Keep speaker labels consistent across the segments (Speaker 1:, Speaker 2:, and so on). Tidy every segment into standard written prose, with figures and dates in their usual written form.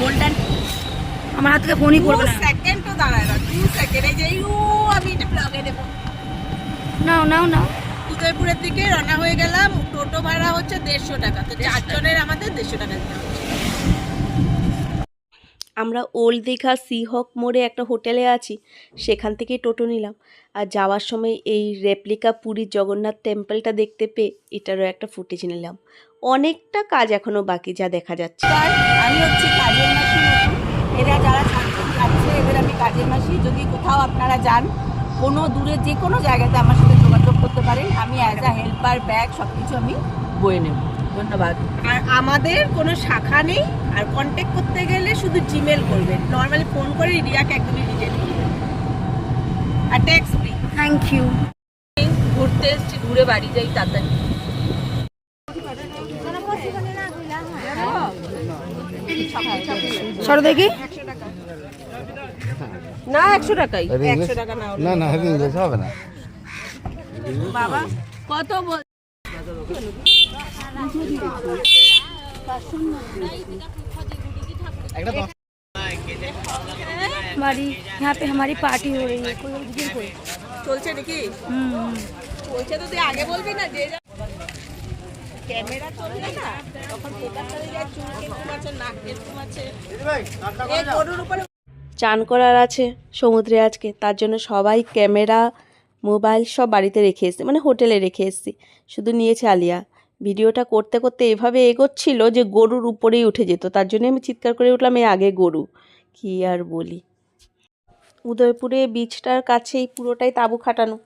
Speaker 1: Golden আমার হাত থেকে ফোনই করবে না।
Speaker 2: সেকেন্ড তো দাঁড়ায় না, 2 সেকেন্ড। এই যে আমি এটা ব্লগে দেবো।
Speaker 1: নাও নাও নাও।
Speaker 2: উদয়পুরের দিকে রওনা হয়ে গেলাম। টোটো ভাড়া হচ্ছে 150 টাকা, তো 4 জনের আমাদের 150 টাকা দিতে হবে।
Speaker 3: আমরা ওল্ড দীঘা সি হক মোড়ে একটা হোটেলে আছি, সেখান থেকেই টোটো নিলাম। আর যাওয়ার সময় এই রেপ্লিকা পুরীর জগন্নাথ টেম্পলটা দেখতে পেয়ে এটারও একটা ফুটেজ নিলাম। অনেকটা কাজ এখনও বাকি যা দেখা যাচ্ছে।
Speaker 2: আমি হচ্ছি কাজের মাসি নতুন। এরা যারা যাচ্ছে এদের আমি কাজের মাসি। যদি কোথাও আপনারা যান, কোনো দূরে যে কোনো জায়গাতে আমার সাথে যোগাযোগ করতে পারেন। আমি অ্যাজ আ হেল্পার, ব্যাগ সব কিছু আমি বয়ে নেব। ধন্যবাদ। আর আমাদের কোনো শাখা নেই, আর কন্ট্যাক্ট করতে গেলে শুধু জিমেল করবেন। নর্মালি ফোন করে রিয়াকে একদমই রিজেক্ট করবেন। আর ট্যাক্স ফ্রি।
Speaker 1: Thank you.
Speaker 2: ঘুরতে এসছি, ঘুরে বাড়ি যাই তাড়াতাড়ি।
Speaker 1: সরো দেখি।
Speaker 2: না 100 টাকাই। 100 টাকা না
Speaker 4: না হেভি ইংলিশ হবে না।
Speaker 2: বাবা কত বল।
Speaker 1: हमारी यहाँ पे हमारी पार्टी हो रही है, कोई दिन कोई।
Speaker 2: চলছে নাকি? চলছে তো তুই আগে বলবি না। যে ক্যামেরা চলবে না তখন ফোকাস চলে যায়, চুল কিরকম আছে, নাক কিরকম আছে। এই গরুর উপরে
Speaker 3: চান করার আছে সমুদ্রে আজকে, তার জন্য সবাই ক্যামেরা মোবাইল সব বাড়িতে রেখে এসেছি, মানে হোটেলে রেখে এসেছি। শুধু নিয়েছে আলিয়া। ভিডিওটা করতে করতে এভাবে এগোচ্ছিল যে গরুর উপরেই উঠে যেত, তার জন্য আমি চিৎকার করে উঠলাম, এই আগে গরু। কি আর বলি। উদয়পুরে বিচটার কাছেই পুরোটাই তাঁবু খাটানো।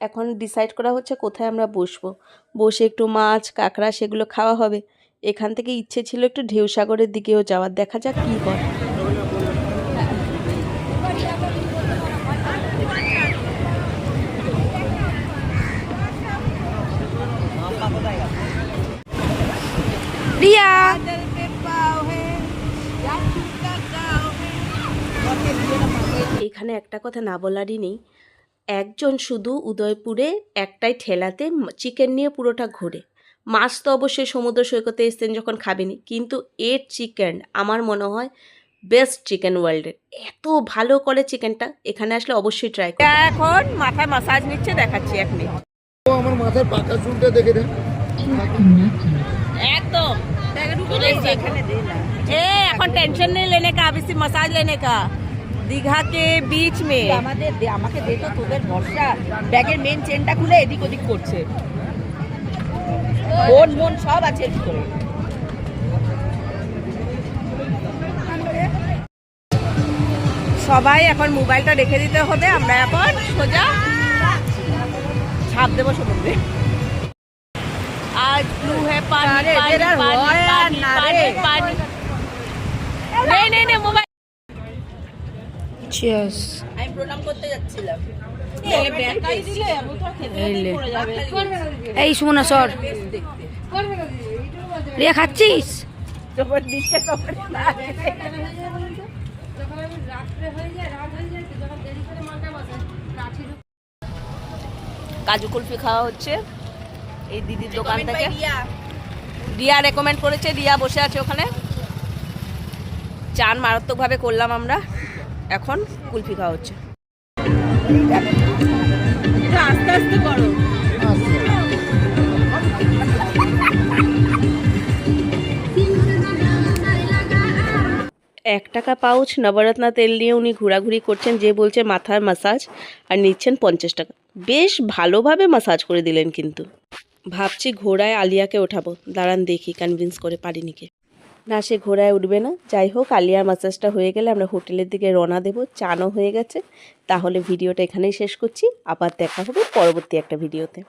Speaker 3: এখন ডিসাইড করা হচ্ছে কোথায় আমরা বসবো। বসে একটু মাছ কাঁকড়া সেগুলো খাওয়া হবে। এখান থেকে ইচ্ছে ছিল একটু ঢেউসাগরের দিকেও যাওয়ার, দেখা যাক কী হয়।
Speaker 1: रिया
Speaker 3: এখানে একটা কথা না বলারই নেই, একজন শুধু উদয়পুরে একটাই ঠেলাতে চিকেন নিয়ে পুরোটা ঘোরে। মাছ তো অবশ্যই সমুদ্র সৈকতে এসছেন যখন খাবেনি, কিন্তু এর চিকেন আমার মনে হয় বেস্ট চিকেন ওয়ার্ল্ডের। এত ভালো করে চিকেনটা, এখানে আসলে অবশ্যই ট্রাই করুন।
Speaker 2: এখন মাথায় মাসাজ নিচ্ছে, দেখাচ্ছি 1 মিনিট।
Speaker 4: আমার মাথার পাকা চুলটা দেখে দেন
Speaker 2: একদম এখানে দে না। এখন টেंशन नहीं लेने का, अभी सिर्फ मसाज लेने का। दीघा के बीच में আমাকে দে তো, তোদের ভরসা। ব্যাগের মেন চেনটা খুলে এদিক ওদিক করছে, মন সব আছে ভিতরে। সবাই এখন মোবাইলটা রেখে দিতে হবে। আমরা এখন সোজা ছাপ দেবো সমুদ্রে। आज ब्लू है पानी, पानी, पानी, पानी, पानी। नहीं मोबाइल।
Speaker 1: চিয়ার্স।
Speaker 2: আমি প্রণাম করতে যাচ্ছিলাম।
Speaker 1: এই সুমনা সর। রিয়া খাচ্ছিস?
Speaker 2: যখন দিচ্ছে তখন কাজু কুলফি খাওয়া হচ্ছে এই দিদির দোকান থেকে। রিয়া রেকমেন্ড করেছে, রিয়া বসে আছে ওখানে। চান মারাত্মকভাবে করলাম আমরা, এখন কুলফি খাওয়া হচ্ছে। আস্তে আস্তে করো।
Speaker 3: 1 টাকা পাউচ নবরত্না তেল নিয়ে উনি ঘোরাঘুরি করছেন, যে বলছে মাথার মাসাজ, আর নিচ্ছেন 50 টাকা। বেশ ভালোভাবে মাসাজ করে দিলেন। কিন্তু ভাবছি ঘোড়ায় আলিয়াকে ওঠাবো, দাঁড়ান দেখি কনভিন্স করে পারিনি কি না। সে ঘোড়ায় উঠবে না। যাই হোক, আলিয়ার মাসাজটা হয়ে গেলে আমরা হোটেলের দিকে রওনা দেবো। চানও হয়ে গেছে। তাহলে ভিডিওটা এখানেই শেষ করছি, আবার দেখা হবে পরবর্তী একটা ভিডিওতে।